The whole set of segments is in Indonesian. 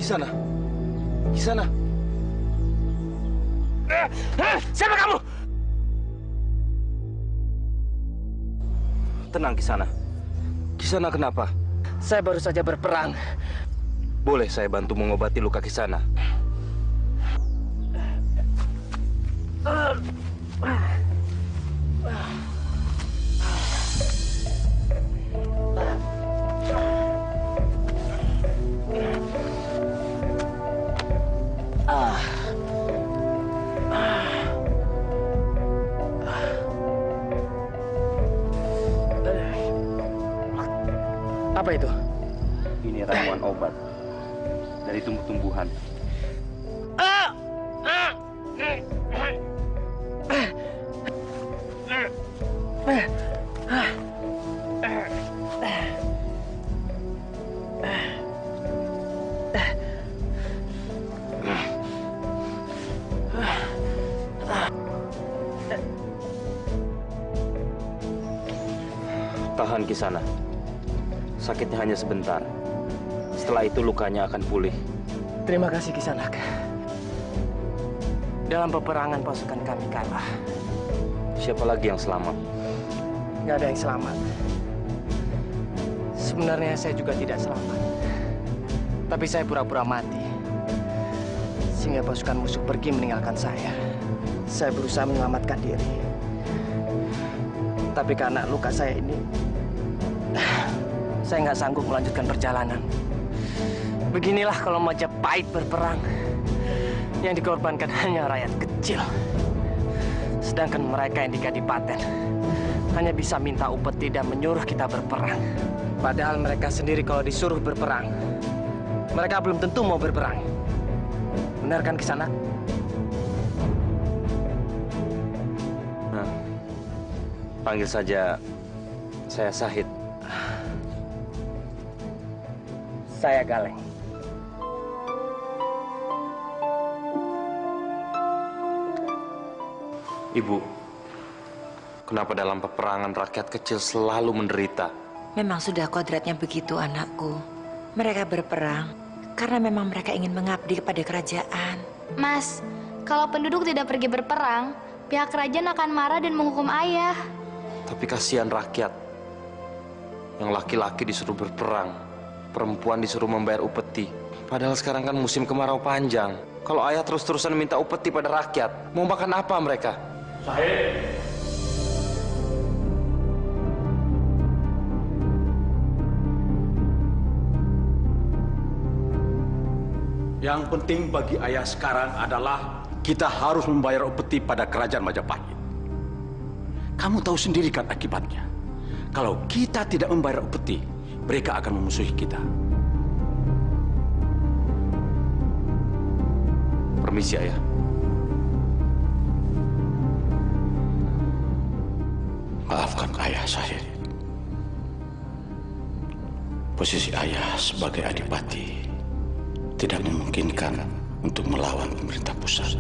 Kisana, Kisana. Siapa kamu? Tenang, Kisana. Kisana kenapa? Saya baru saja berperang. Boleh saya bantu mengobati luka Kisana? Apa itu? Ini ramuan obat dari tumbuh-tumbuhan. Tahan, Kisana. Sakitnya hanya sebentar. Setelah itu lukanya akan pulih. Terima kasih, Kisanak. Dalam peperangan pasukan kami kalah. Siapa lagi yang selamat? Nggak ada yang selamat. Sebenarnya saya juga tidak selamat. Tapi saya pura-pura mati. Sehingga pasukan musuh pergi meninggalkan saya. Saya berusaha menyelamatkan diri. Tapi karena luka saya ini, saya nggak sanggup melanjutkan perjalanan. Beginilah kalau Majapahit berperang. Yang dikorbankan hanya rakyat kecil. Sedangkan mereka yang di Kadipaten hanya bisa minta upeti dan menyuruh kita berperang. Padahal mereka sendiri kalau disuruh berperang, mereka belum tentu mau berperang. Benar kan, Kisanak? Nah, panggil saja saya Sahid. Saya Galeng. Ibu, kenapa dalam peperangan rakyat kecil selalu menderita? Memang sudah kodratnya begitu, anakku. Mereka berperang karena memang mereka ingin mengabdi kepada kerajaan. Mas, kalau penduduk tidak pergi berperang, pihak kerajaan akan marah dan menghukum ayah. Tapi kasihan rakyat. Yang laki-laki disuruh berperang, perempuan disuruh membayar upeti. Padahal sekarang kan musim kemarau panjang. Kalau ayah terus-terusan minta upeti pada rakyat, mau makan apa mereka? Sahid. Yang penting bagi ayah sekarang adalah kita harus membayar upeti pada kerajaan Majapahit. Kamu tahu sendiri kan akibatnya. Kalau kita tidak membayar upeti, mereka akan memusuhi kita. Permisi, ayah. Maafkan ayah, Sahid. Posisi ayah sebagai adipati tidak memungkinkan untuk melawan pemerintah pusat.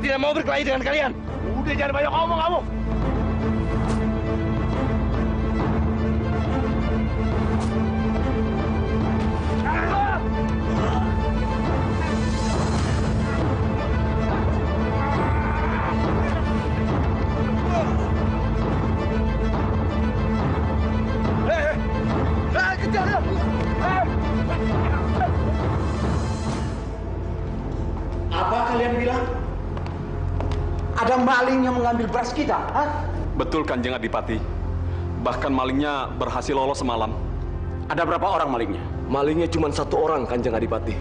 tidak mau berkelahi dengan kalian. Udah jangan banyak ngomong kamu. Apa kalian bilang? Ada maling yang mengambil beras kita, ha? Betul Kanjeng Adipati. Bahkan malingnya berhasil lolos semalam. Ada berapa orang malingnya? Malingnya cuma 1 orang, Kanjeng Adipati.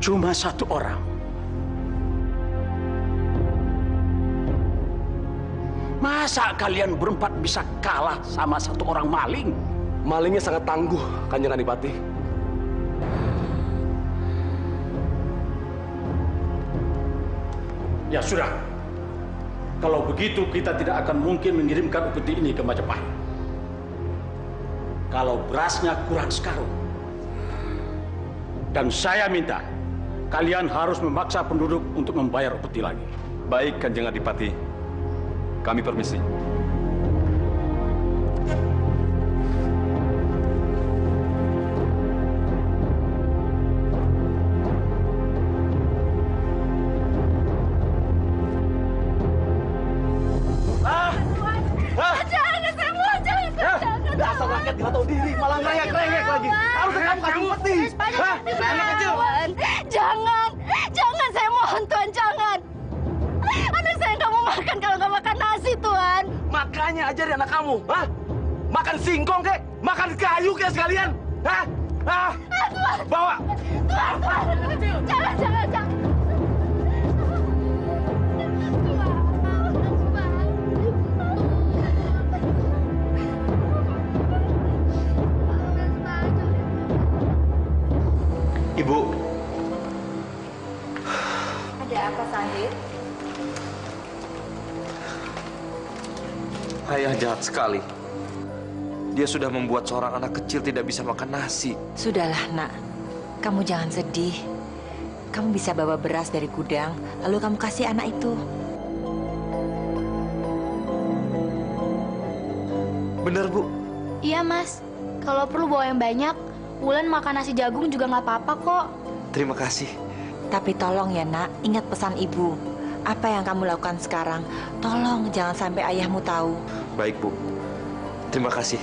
Cuma 1 orang. Masa kalian berempat bisa kalah sama 1 orang maling? Malingnya sangat tangguh, Kanjeng Adipati. Ya sudah. Kalau begitu kita tidak akan mungkin mengirimkan upeti ini ke Majapahit. Kalau berasnya kurang sekarang. Dan saya minta kalian harus memaksa penduduk untuk membayar upeti lagi. Baik, Kanjeng Adipati. Kami permisi. Dasar rakyat nggak tahu diri, malah ngerengek-rengek lagi. Harusnya kamu kasih upeti. Anak kecil. Jangan, jangan, saya mohon Tuhan, jangan. Anak saya nggak mau makan kalau nggak makan nasi, Tuhan. Makanya ajari anak kamu, hah? Makan singkong kek, makan kayu kek sekalian, hah? Hah? Bawa. Tuhan, jangan, jangan, jangan. Ibu. Ada apa, Sahid? Ayah jahat sekali. Dia sudah membuat seorang anak kecil tidak bisa makan nasi. Sudahlah, Nak. Kamu jangan sedih. Kamu bisa bawa beras dari gudang, lalu kamu kasih anak itu. Benar, Bu. Iya, Mas. Kalau perlu bawa yang banyak, Wulan makan nasi jagung juga nggak apa-apa kok. Terima kasih. Tapi tolong ya, Nak, ingat pesan Ibu. Apa yang kamu lakukan sekarang, tolong jangan sampai ayahmu tahu. Baik, Bu. Terima kasih.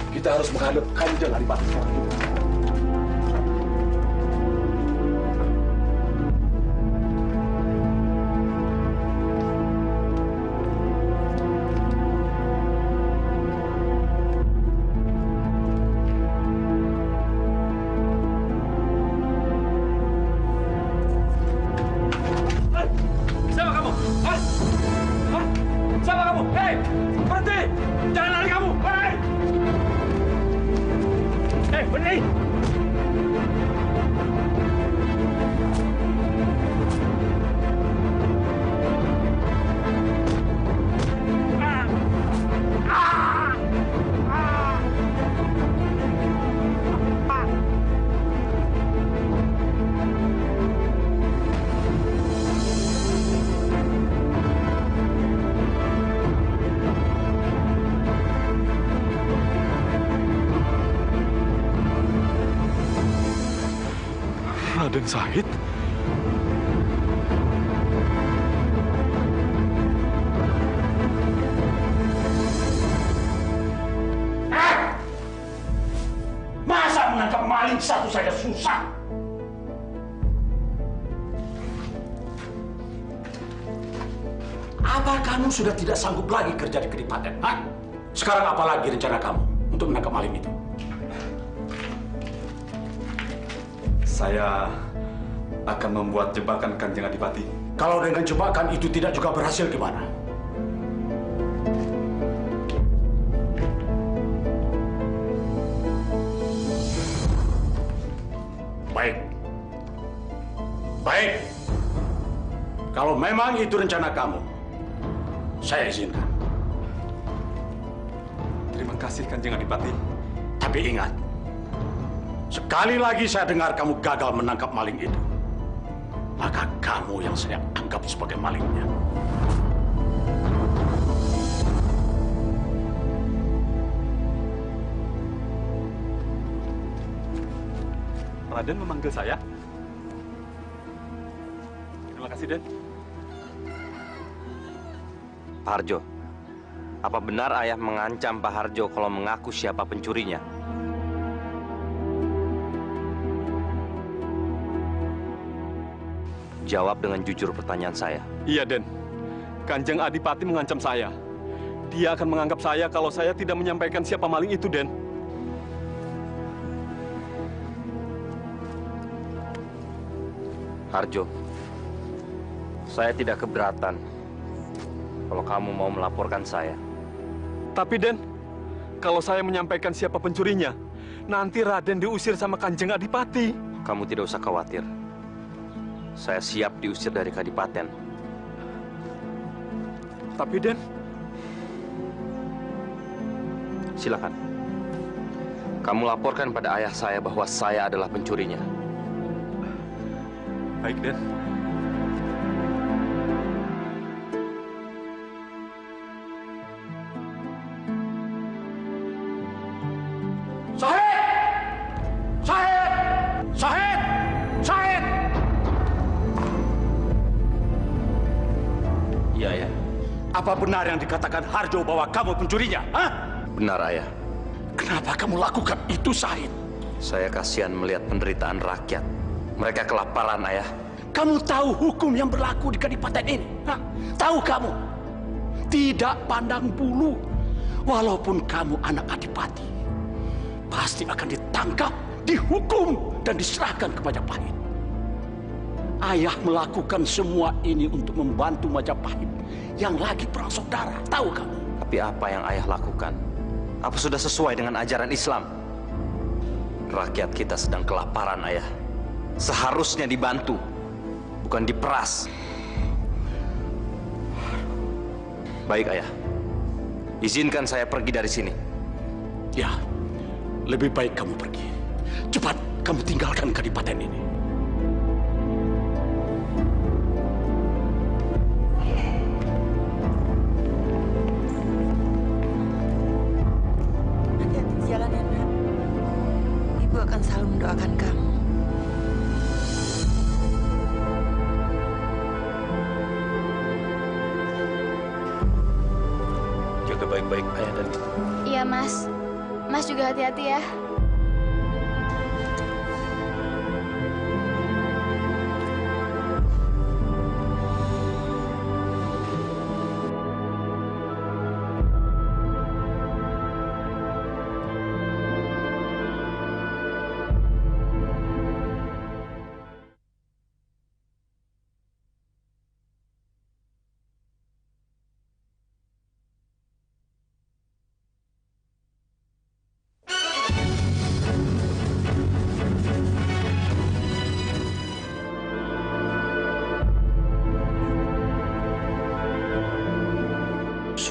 Kita harus menghadap Kanjeng Adipati sekarang. Siapa kamu? Hah? Hah? Siapa kamu? Hei, berhenti! Jangan lari kamu! Hei! Hei, berhenti! Raden Sahid? Masa menangkap maling satu saja susah? Apa kamu sudah tidak sanggup lagi kerja di Kedipaten? Hah? Sekarang apa lagi rencana kamu untuk menangkap maling itu? Saya akan membuat jebakan Kanjeng Adipati. Kalau dengan jebakan itu tidak juga berhasil gimana? Baik. Baik. Kalau memang itu rencana kamu, saya izinkan. Terima kasih Kanjeng Adipati. Tapi ingat, sekali lagi saya dengar kamu gagal menangkap maling itu, maka kamu yang saya anggap sebagai malingnya. Raden memanggil saya. Terima kasih, Den. Pak Harjo, apa benar ayah mengancam Pak Harjo kalau mengaku siapa pencurinya? Jawab dengan jujur pertanyaan saya. Iya, Den. Kanjeng Adipati mengancam saya. Dia akan menganggap saya kalau saya tidak menyampaikan siapa maling itu, Den. Harjo, saya tidak keberatan kalau kamu mau melaporkan saya. Tapi, Den, kalau saya menyampaikan siapa pencurinya, nanti Raden diusir sama Kanjeng Adipati. Kamu tidak usah khawatir. Saya siap diusir dari Kadipaten. Tapi, Den, silakan. Kamu laporkan pada ayah saya bahwa saya adalah pencurinya. baik, Den. Syahid! Syahid! Syahid! Syahid! Iya, ayah. Apa benar yang dikatakan Harjo bahwa kamu pencurinya? Hah? Benar, ayah. Kenapa kamu lakukan itu, Syahid? Saya kasihan melihat penderitaan rakyat. Mereka kelaparan, ayah. Kamu tahu hukum yang berlaku di Kadipaten ini? Hah? Tahu kamu? Tidak pandang bulu. Walaupun kamu anak adipati, pasti akan ditangkap, dihukum, dan diserahkan ke Majapahit. Ayah melakukan semua ini untuk membantu Majapahit yang lagi perang saudara. Tahu kamu? Tapi apa yang ayah lakukan? Apa sudah sesuai dengan ajaran Islam? Rakyat kita sedang kelaparan, ayah. Seharusnya dibantu, bukan diperas. Baik, ayah. Izinkan saya pergi dari sini. Ya, lebih baik kamu pergi. Cepat kamu tinggalkan Kadipaten ini. Hati-hati di jalan ya, Nak. Ibu akan selalu mendoakan kamu. Jaga baik-baik ayah dan ibu. Iya, Mas. Mas juga hati-hati ya.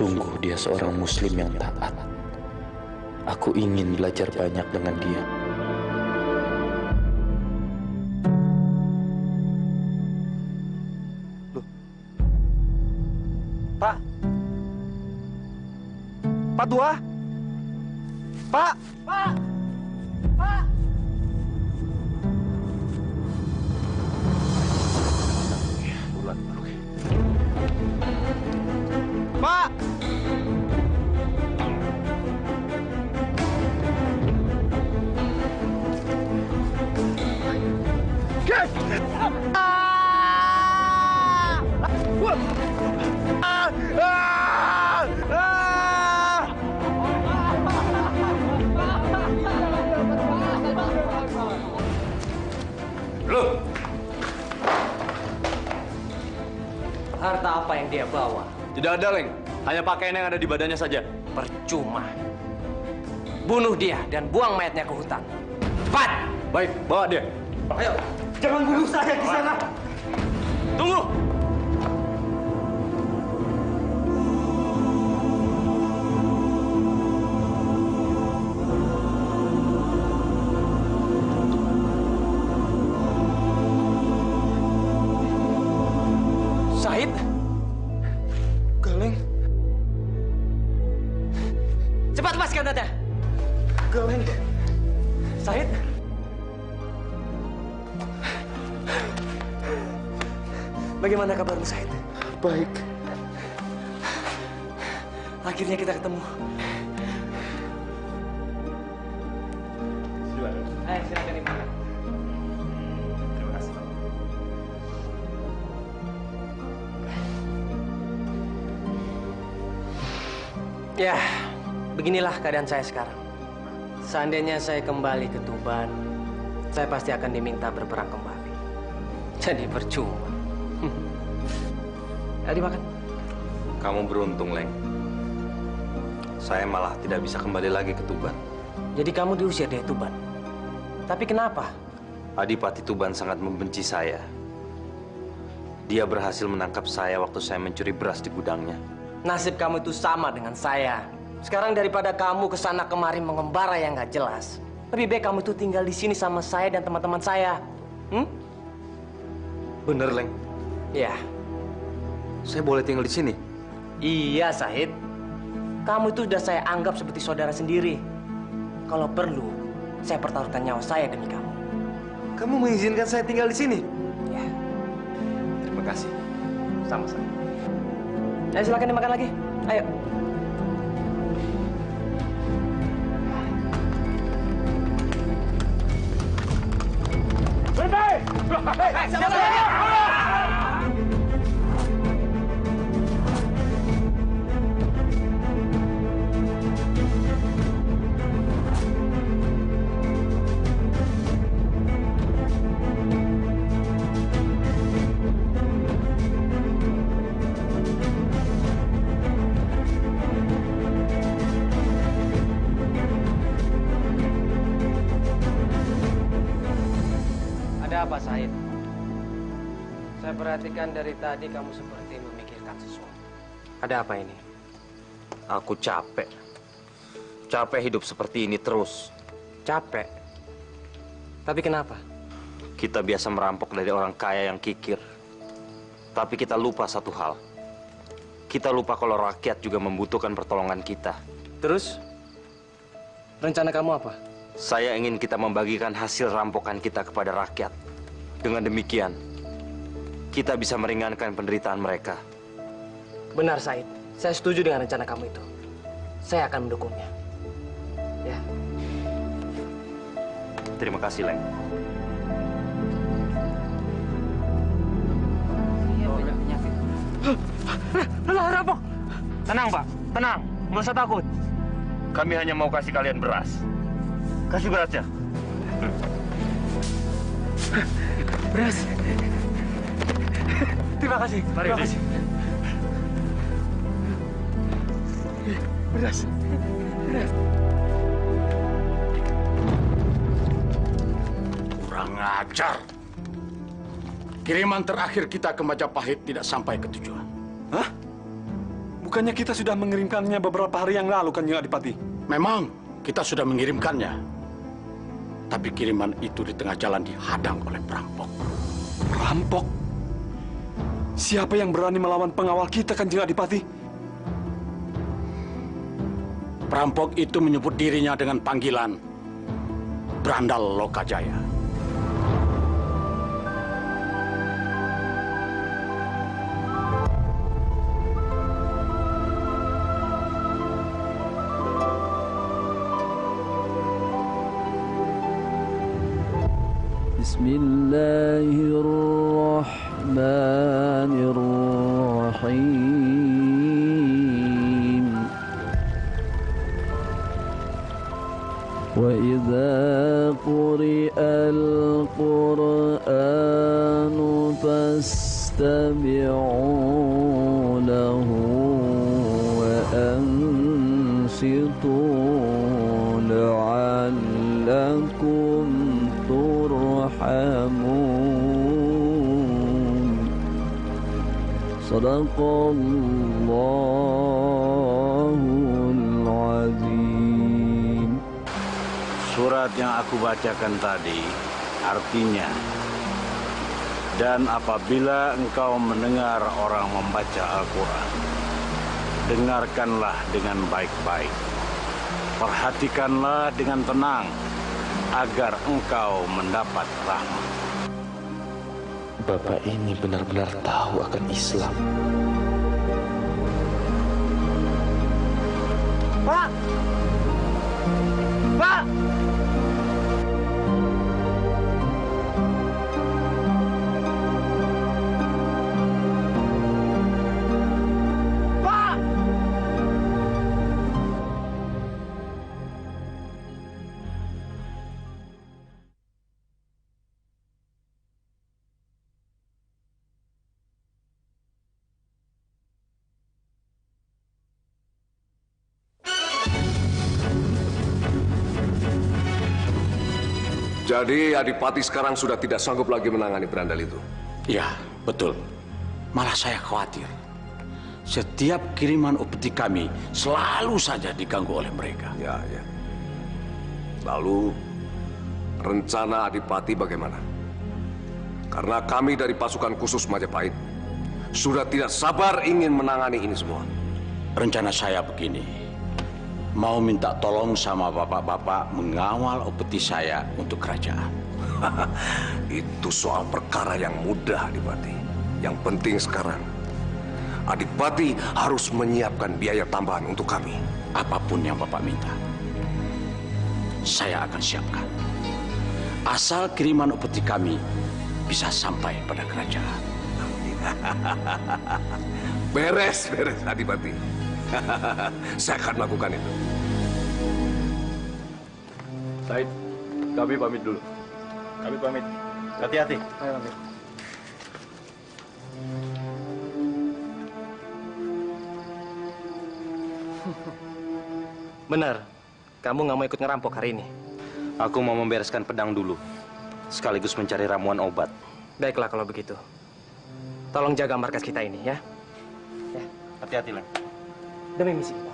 Sungguh dia seorang muslim yang taat. Aku ingin belajar banyak dengan dia. Loh. Pak. Pak Tua. Pak. Pak. Pak. Bulan dulu. Pak. Loh! Harta apa yang dia bawa? Tidak ada, Leng. Hanya pakaian yang ada di badannya saja. Percuma. Bunuh dia dan buang mayatnya ke hutan. Cepat! Baik, bawa dia. Ayo, jangan bunuh saya di sana. Tunggu! Leng. Said. Bagaimana kabarmu, Said? Baik. Akhirnya kita ketemu. Ayo, silakan dimakan. Terima kasih. Ya, beginilah keadaan saya sekarang. Seandainya saya kembali ke Tuban, saya pasti akan diminta berperang kembali. Jadi percuma. Ayo dimakan. Kamu beruntung, Leng. Saya malah tidak bisa kembali lagi ke Tuban. Jadi kamu diusir dari Tuban. Tapi kenapa? Adipati Tuban sangat membenci saya. Dia berhasil menangkap saya waktu saya mencuri beras di gudangnya. Nasib kamu itu sama dengan saya. Sekarang daripada kamu kesana kemari mengembara yang nggak jelas, lebih baik kamu itu tinggal di sini sama saya dan teman-teman saya. Bener, Leng. Ya. Saya boleh tinggal di sini? Iya, Said. Kamu itu sudah saya anggap seperti saudara sendiri. Kalau perlu, saya pertaruhkan nyawa saya demi kamu. Kamu mengizinkan saya tinggal di sini? Ya, Terima kasih. sama-sama. Ayo silakan dimakan lagi. Ayo. Ada apa, Said? Saya perhatikan dari tadi kamu seperti memikirkan sesuatu. Ada apa ini? Aku capek. Capek hidup seperti ini terus. Capek? Tapi kenapa? Kita biasa merampok dari orang kaya yang kikir. Tapi kita lupa satu hal. Kita lupa kalau rakyat juga membutuhkan pertolongan kita. Terus? Rencana kamu apa? Saya ingin kita membagikan hasil rampokan kita kepada rakyat. Dengan demikian, kita bisa meringankan penderitaan mereka. Benar, Said. Saya setuju dengan rencana kamu itu. Saya akan mendukungnya. Ya. Terima kasih, Leng. Rampok! Tenang, Pak. Tenang. Nggak usah takut. Kami hanya mau kasih kalian beras. Kasih berasnya. Beras. Terima kasih. Terima kasih. Beras. Kurang ajar. Kiriman terakhir kita ke Majapahit tidak sampai ke tujuan. Hah? Bukannya kita sudah mengirimkannya beberapa hari yang lalu, Kanjeng Adipati? Memang kita sudah mengirimkannya. Tapi kiriman itu di tengah jalan dihadang oleh perampok. Perampok? Siapa yang berani melawan pengawal kita, Kanjeng Adipati? Perampok itu menyebut dirinya dengan panggilan Brandal Lokajaya. Bismillahirrahmanirrahim. وإذا قرئ القرآن فاستمعوا له وأنصتوا لعلكم ترحمون صدق الله العظيم. Surat yang aku bacakan tadi artinya, dan apabila engkau mendengar orang membaca Al-Quran, dengarkanlah dengan baik-baik Perhatikanlah dengan tenang agar engkau mendapat rahmat. Bapak ini benar-benar tahu akan Islam. Pak! Pak! Pak! Jadi Adipati sekarang sudah tidak sanggup lagi menangani berandal itu? Ya, betul. Malah saya khawatir. Setiap kiriman upeti kami selalu saja diganggu oleh mereka. Ya. Lalu, rencana Adipati bagaimana? Karena kami dari pasukan khusus Majapahit sudah tidak sabar ingin menangani ini semua. Rencana saya begini, mau minta tolong sama bapak-bapak mengawal upeti saya untuk kerajaan. Itu soal perkara yang mudah, Adipati. Yang penting sekarang, Adipati harus menyiapkan biaya tambahan untuk kami. Apapun yang bapak minta, saya akan siapkan. Asal kiriman upeti kami bisa sampai pada kerajaan. Beres, Adipati. Saya akan melakukan itu. Said, kami pamit dulu. Kami pamit. Hati-hati. Ayo, pamit. Benar, kamu nggak mau ikut ngerampok hari ini? Aku mau membereskan pedang dulu, sekaligus mencari ramuan obat. Baiklah kalau begitu. Tolong jaga markas kita ini, ya. Hati-hati, Leng. Demi misi kita.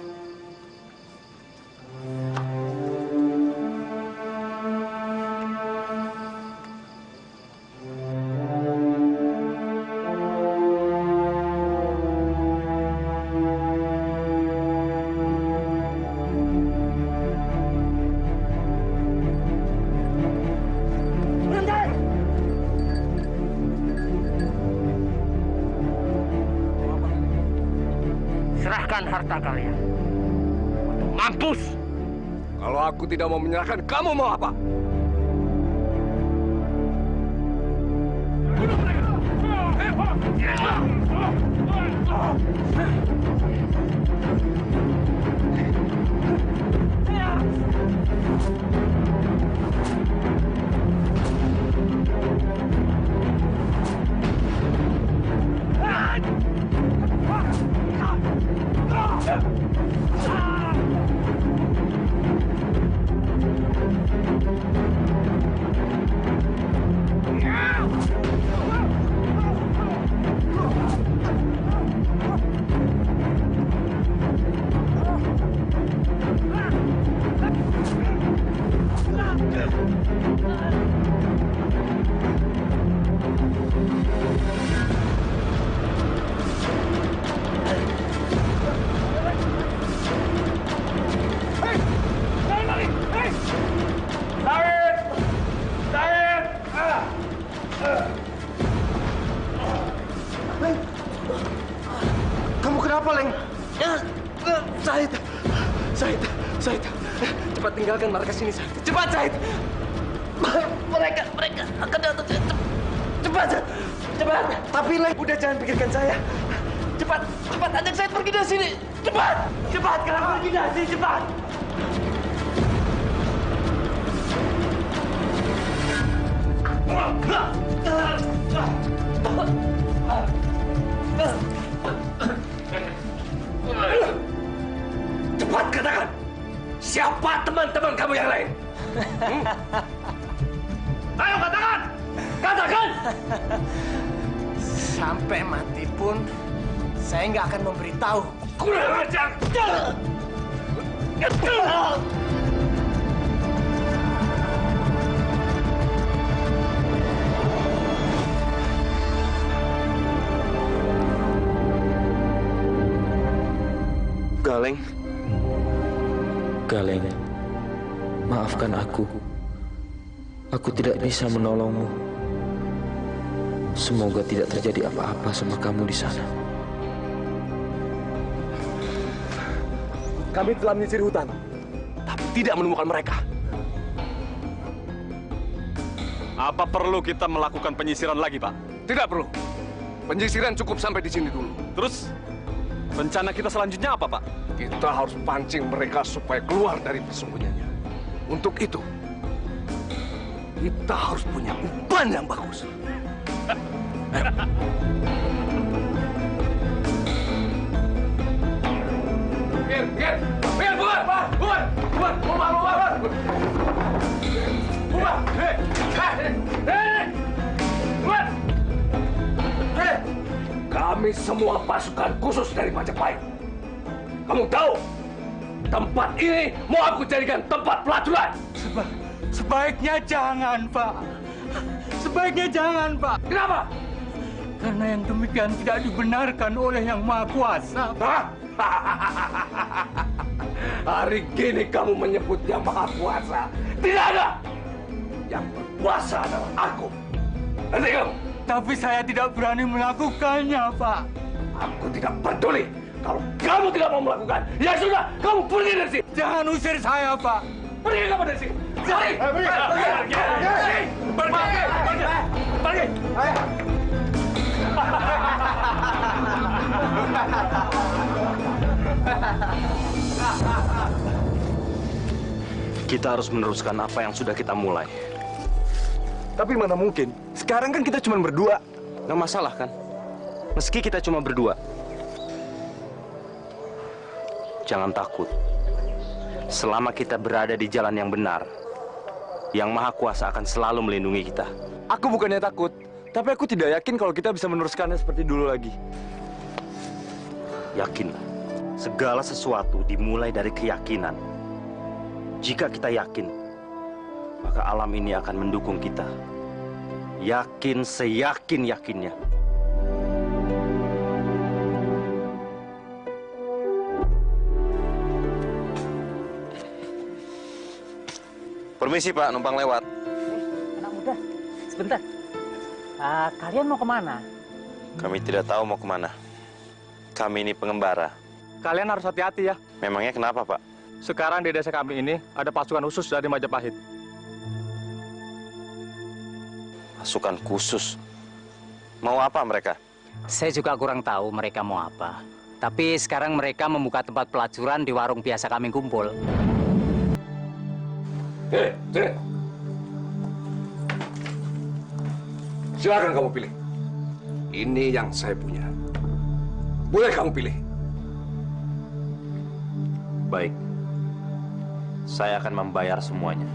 Serahkan harta kalian. Mampus! Kalau aku tidak mau menyerahkan, kamu mau apa? Kamu kenapa, Leng? Said. Cepat tinggalkan markas ini, Said. Cepat, Said. Mereka akan datang. Cepat. Tapi, Leng, udah jangan pikirkan saya. Cepat, ajak Said pergi dari sini. Cepat, kalian pergi dari sini, cepat. Cepat katakan, siapa teman-teman kamu yang lain? Ayo katakan! Sampai mati pun, saya nggak akan memberitahu. Kurang ajar! Galeng. Maafkan aku. Aku tidak bisa menolongmu. Semoga tidak terjadi apa-apa sama kamu di sana. Kami telah menyisir hutan, tapi tidak menemukan mereka. Apa perlu kita melakukan penyisiran lagi, Pak? Tidak perlu. Penyisiran cukup sampai di sini dulu. Terus, rencana kita selanjutnya apa, Pak? Kita harus pancing mereka supaya keluar dari persembunyiannya. Untuk itu, kita harus punya umpan yang bagus. Kami semua pasukan khusus dari Majapahit. Kamu tahu, tempat ini mau aku jadikan tempat pelacuran. Sebaiknya jangan, Pak. Sebaiknya jangan, Pak. Kenapa? Karena yang demikian tidak dibenarkan oleh Yang Maha Kuasa. Hah? Hari gini kamu menyebut Yang Maha Kuasa. Tidak ada. Yang berkuasa adalah aku. Nanti kamu. Tapi saya tidak berani melakukannya, Pak. Aku tidak peduli. Kalau kamu tidak mau melakukan, ya sudah, kamu pergi dari sini. Jangan usir saya, Pak. Pergi kamu dari sini. Pergi. Pergi. Kita harus meneruskan apa yang sudah kita mulai. Tapi mana mungkin? Sekarang kan kita cuma berdua. Nggak masalah kan? Meski kita cuma berdua. Jangan takut. Selama kita berada di jalan yang benar, Yang Maha Kuasa akan selalu melindungi kita. Aku bukannya takut, tapi aku tidak yakin kalau kita bisa meneruskannya seperti dulu lagi. Yakinlah, segala sesuatu dimulai dari keyakinan. Jika kita yakin, maka alam ini akan mendukung kita. Yakin seyakin-yakinnya. Permisi Pak, numpang lewat. Anak muda, sebentar. Kalian mau kemana? Kami tidak tahu mau kemana. Kami ini pengembara. Kalian harus hati-hati ya. Memangnya kenapa Pak? Sekarang di desa kami ini ada pasukan khusus dari Majapahit. Pasukan khusus? Mau apa mereka? Saya juga kurang tahu mereka mau apa. Tapi sekarang mereka membuka tempat pelacuran di warung biasa kami kumpul. Sini. Silakan kamu pilih. Ini yang saya punya. Boleh kamu pilih. Baik. Saya akan membayar semuanya.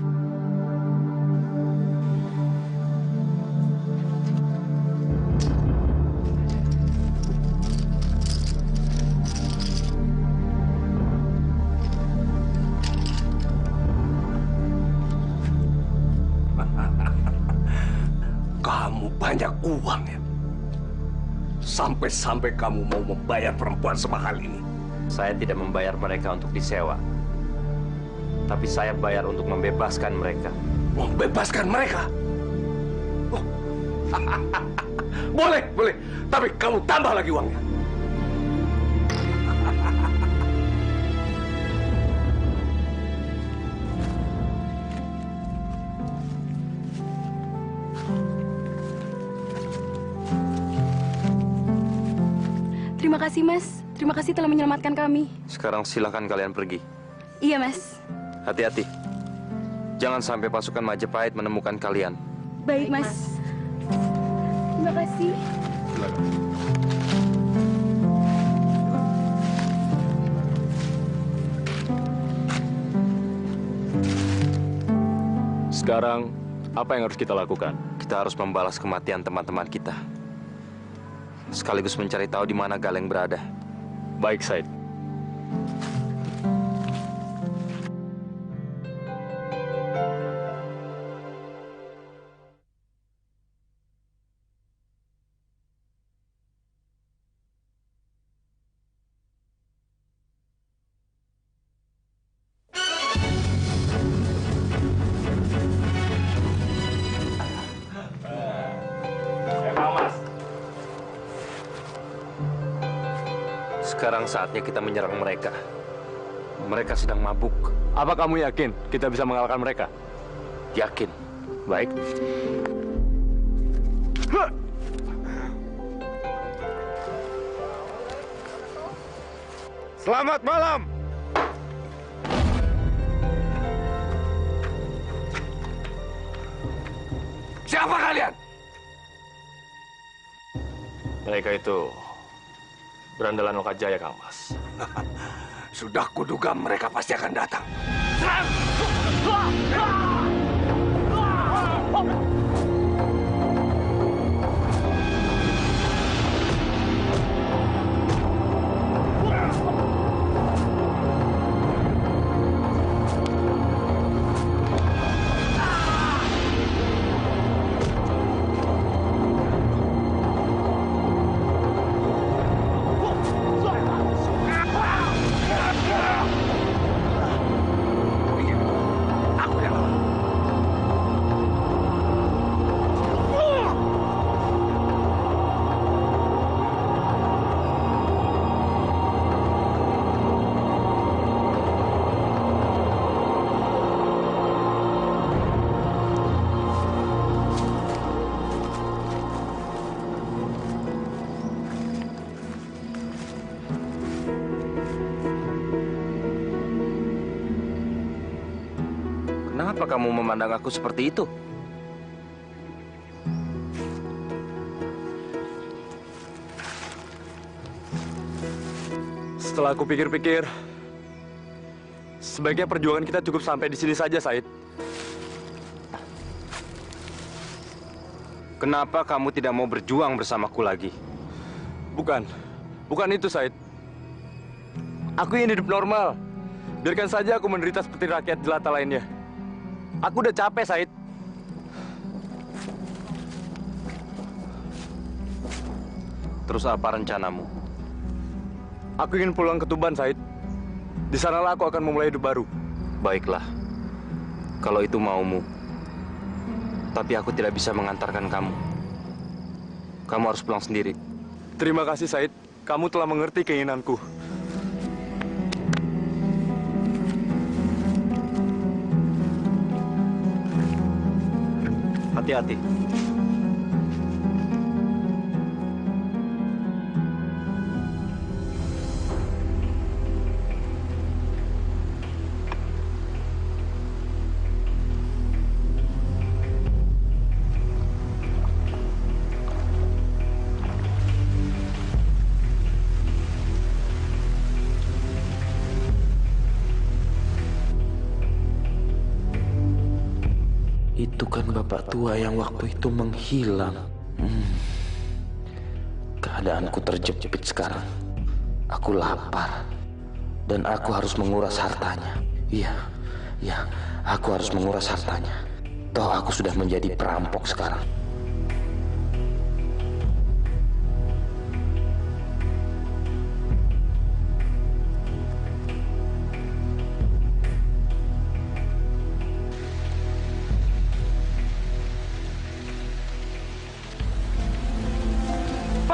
Kamu banyak uang ya. Sampai-sampai kamu mau membayar perempuan semahal ini. Saya tidak membayar mereka untuk disewa. Tapi saya bayar untuk membebaskan mereka. Membebaskan mereka? Oh. Boleh, boleh. Tapi kamu tambah lagi uangnya. Terima kasih, Mas. Terima kasih telah menyelamatkan kami. Sekarang silakan kalian pergi. Iya, Mas. Hati-hati. Jangan sampai pasukan Majapahit menemukan kalian. Baik, Mas. Terima kasih. Sekarang, apa yang harus kita lakukan? Kita harus membalas kematian teman-teman kita. Sekaligus mencari tahu di mana Galeng berada. Baik, Said. Sekarang saatnya kita menyerang mereka. Mereka sedang mabuk. Apa kamu yakin kita bisa mengalahkan mereka? Yakin. Baik. Selamat malam. Siapa kalian? Mereka itu berandalan Lokajaya, Kang Mas. Sudah kuduga mereka pasti akan datang. Kenapa kamu memandang aku seperti itu? Setelah aku pikir-pikir, sebaiknya perjuangan kita cukup sampai di sini saja, Said. Kenapa kamu tidak mau berjuang bersamaku lagi? Bukan itu, Said. Aku ingin hidup normal. Biarkan saja aku menderita seperti rakyat jelata lainnya. Aku udah capek, Said. Terus apa rencanamu? Aku ingin pulang ke Tuban, Said. Di sanalah aku akan memulai hidup baru. Baiklah, kalau itu maumu. Tapi aku tidak bisa mengantarkan kamu. Kamu harus pulang sendiri. Terima kasih, Said. Kamu telah mengerti keinginanku. Hati-hati. Itu kan bapak tua yang waktu itu menghilang. Keadaanku terjepit sekarang. Aku lapar. Dan aku harus menguras hartanya. Iya, aku harus menguras hartanya. Toh aku sudah menjadi perampok sekarang.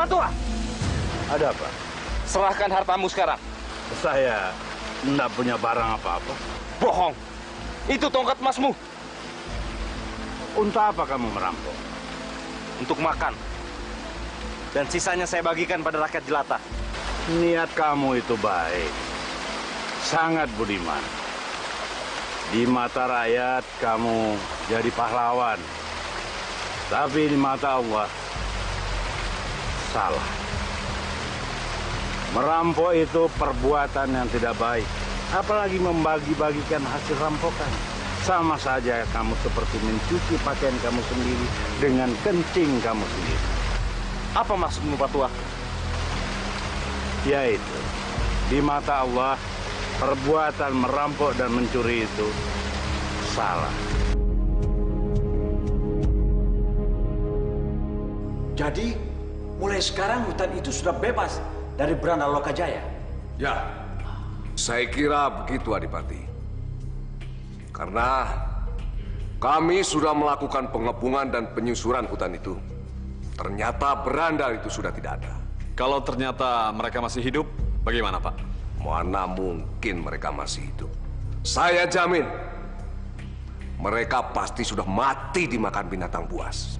Tua, Ada apa? Serahkan hartamu sekarang. Saya tidak punya barang apa-apa. Bohong. Itu tongkat emasmu. Untuk apa kamu merampok? Untuk makan. Dan sisanya saya bagikan pada rakyat jelata. Niat kamu itu baik. Sangat budiman. Di mata rakyat kamu jadi pahlawan. Tapi di mata Allah salah. Merampok itu perbuatan yang tidak baik. Apalagi membagi-bagikan hasil rampokan. Sama saja kamu seperti mencuci pakaian kamu sendiri dengan kencing kamu sendiri. Apa maksudmu, Pak Tua? Yaitu, di mata Allah, perbuatan merampok dan mencuri itu salah. Jadi, mulai sekarang hutan itu sudah bebas dari beranda Lokajaya? Ya, saya kira begitu, Adipati. Karena kami sudah melakukan pengepungan dan penyusuran hutan itu. Ternyata beranda itu sudah tidak ada. Kalau ternyata mereka masih hidup, Bagaimana, Pak? Mana mungkin mereka masih hidup? Saya jamin, mereka pasti sudah mati dimakan binatang buas.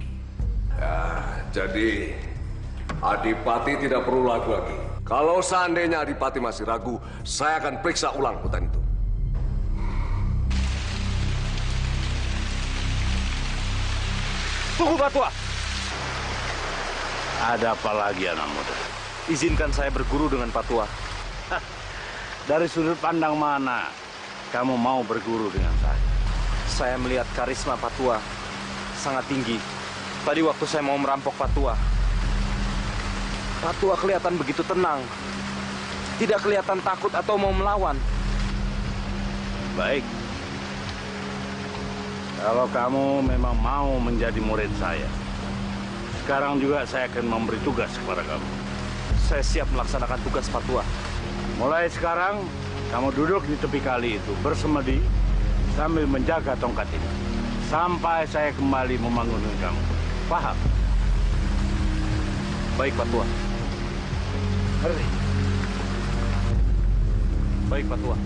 Ya, jadi Adipati tidak perlu ragu lagi. Kalau seandainya Adipati masih ragu, saya akan periksa ulang hutan itu. Tunggu, Pak Tua. Ada apa lagi, anak muda? Izinkan saya berguru dengan Pak Tua. Dari sudut pandang mana kamu mau berguru dengan saya? Saya melihat karisma Pak Tua sangat tinggi. Tadi waktu saya mau merampok Pak Tua kelihatan begitu tenang. Tidak kelihatan takut atau mau melawan. Baik. Kalau kamu memang mau menjadi murid saya, sekarang juga saya akan memberi tugas kepada kamu. Saya siap melaksanakan tugas Pak Tua. Mulai sekarang, kamu duduk di tepi kali itu, bersemedi, sambil menjaga tongkat ini. Sampai saya kembali membangunkan kamu. Paham? Baik, Pak Tua. Heri. Baik, Pak Tua.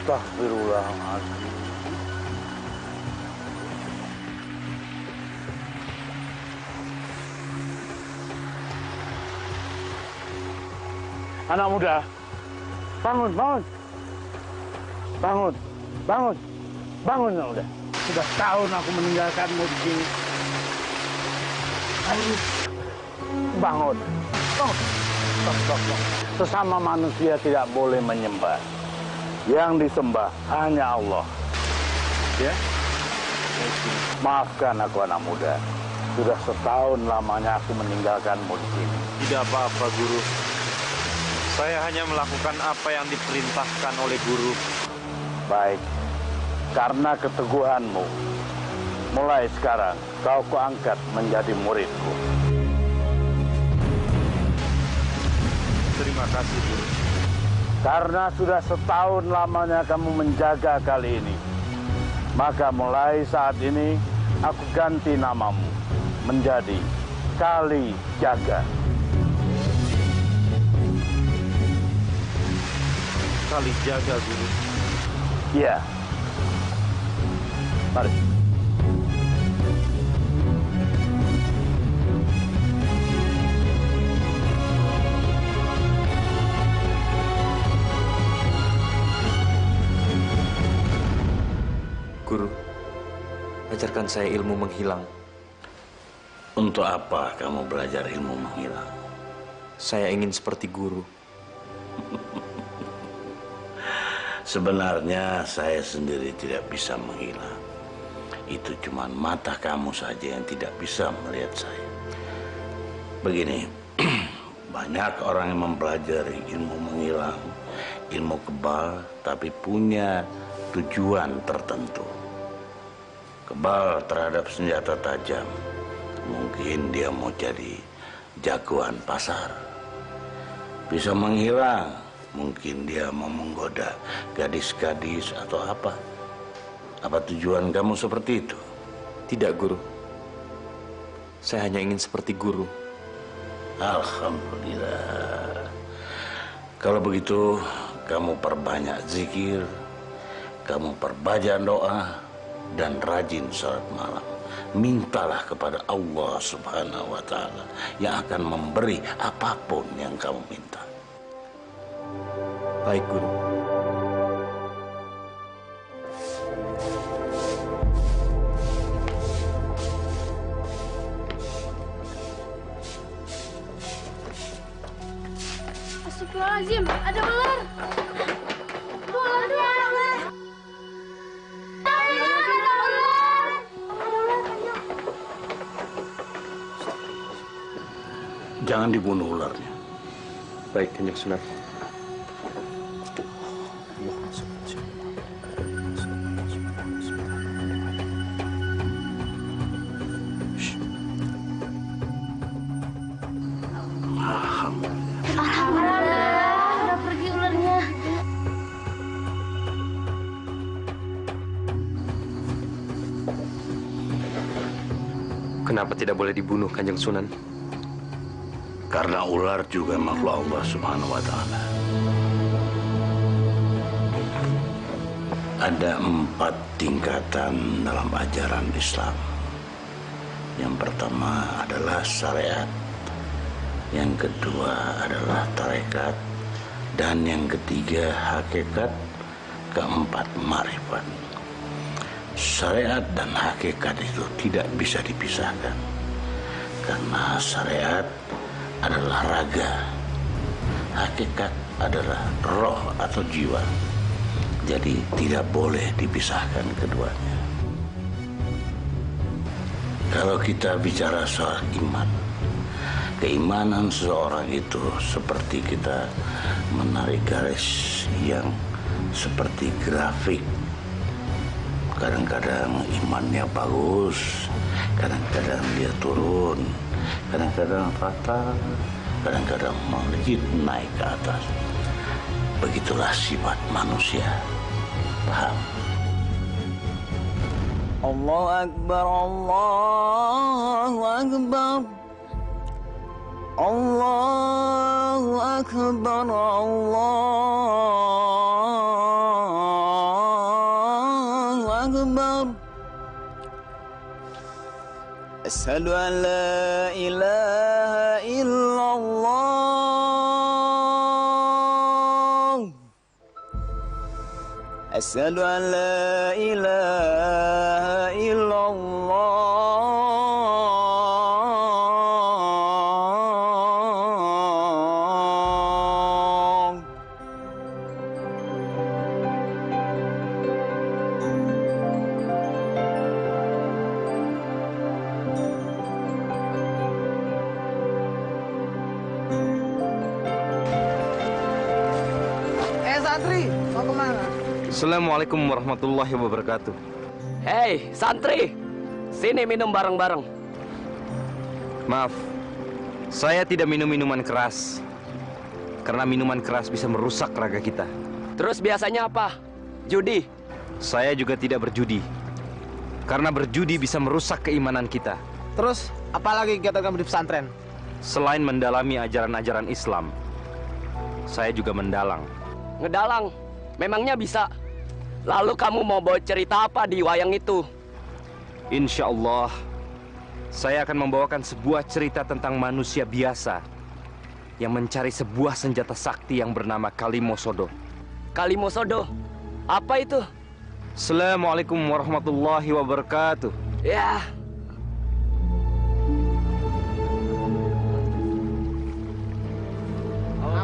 Astagfirullahaladzim. Anak muda, bangun, bangun. Bangun, bangun. Bangun, anak muda. Sudah tahun aku meninggalkanmu di sini. Ayo, bangun. Bangun. Stop. Sesama manusia tidak boleh menyembah. Yang disembah hanya Allah. Ya? Maafkan aku, anak muda. Sudah setahun lamanya aku meninggalkanmu di sini. Tidak apa-apa, Guru. Saya hanya melakukan apa yang diperintahkan oleh Guru. Baik. Karena keteguhanmu, mulai sekarang kau kuangkat menjadi muridku. Terima kasih, Guru. Karena sudah setahun lamanya kamu menjaga kali ini, maka mulai saat ini aku ganti namamu menjadi Kali Jaga. Kali Jaga, Guru. Iya. Mari. Guru, ajarkan saya ilmu menghilang. Untuk apa kamu belajar ilmu menghilang? Saya ingin seperti Guru. Sebenarnya saya sendiri tidak bisa menghilang. Itu cuma mata kamu saja yang tidak bisa melihat saya. Begini, banyak orang yang mempelajari ilmu menghilang, ilmu kebal, tapi punya tujuan tertentu. Kebal terhadap senjata tajam. Mungkin dia mau jadi jagoan pasar. Bisa menghilang. Mungkin dia mau menggoda gadis-gadis atau apa. Apa tujuan kamu seperti itu? Tidak, Guru. Saya hanya ingin seperti Guru. Alhamdulillah. Kalau begitu, kamu perbanyak zikir, kamu perbanyak doa, dan rajin salat malam. Mintalah kepada Allah Subhanahu wa Ta'ala yang akan memberi apapun yang kamu minta. Baik, Guru. Astagfirullahaladzim, ada ular. Jangan dibunuh ularnya. Baik, Kanjeng Sunan. Alhamdulillah, udah pergi ularnya. Kenapa tidak boleh dibunuh, Kanjeng Sunan? Karena ular juga makhluk Allah Subhanahu wa Ta'ala. Ada 4 tingkatan dalam ajaran Islam. Yang pertama adalah syariat, yang kedua adalah tarekat, dan yang ketiga hakikat, keempat marifat. Syariat dan hakikat itu tidak bisa dipisahkan, karena syariat adalah raga, hakikat adalah roh atau jiwa. Jadi tidak boleh dipisahkan keduanya. Kalau kita bicara soal iman, keimanan seseorang itu seperti kita menarik garis yang seperti grafik. Kadang-kadang imannya bagus, kadang-kadang dia turun, kadang-kadang rata, kadang-kadang melejit naik ke atas. Begitulah sifat manusia. Paham? Allahu Akbar, Allahu Akbar. Allahu Akbar, Allahu Akbar. Asyhadu an la ilaha illallah. Asyhadu an la ilaha illallah. Santri, mau kemana? Assalamualaikum warahmatullahi wabarakatuh. Hei, santri, sini minum bareng-bareng. Maaf, saya tidak minum minuman keras. Karena minuman keras bisa merusak raga kita. Terus biasanya apa? Judi? Saya juga tidak berjudi. Karena berjudi bisa merusak keimanan kita. Terus, apalagi kegiatan kamu di pesantren? Selain mendalami ajaran-ajaran Islam, saya juga mendalang. Ngedalang? Memangnya bisa? Lalu kamu mau bawa cerita apa di wayang itu? Insya Allah, saya akan membawakan sebuah cerita tentang manusia biasa yang mencari sebuah senjata sakti yang bernama Kalimosodo. Kalimosodo? Apa itu? Assalamualaikum warahmatullahi wabarakatuh. Ya.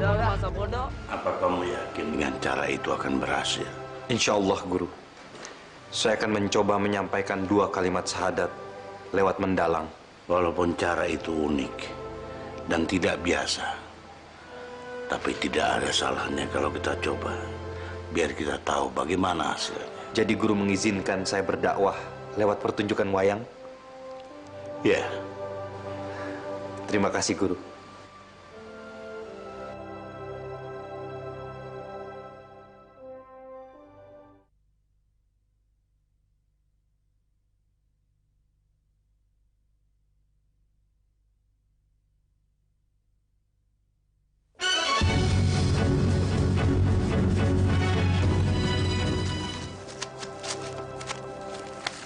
Udah, masa bodoh. Apa kamu yakin dengan cara itu akan berhasil? Insya Allah, Guru. Saya akan mencoba menyampaikan 2 kalimat syahadat lewat mendalang. Walaupun cara itu unik dan tidak biasa, tapi tidak ada salahnya kalau kita coba, biar kita tahu bagaimana hasilnya. Jadi guru mengizinkan saya berdakwah lewat pertunjukan wayang? Ya. Terima kasih, Guru.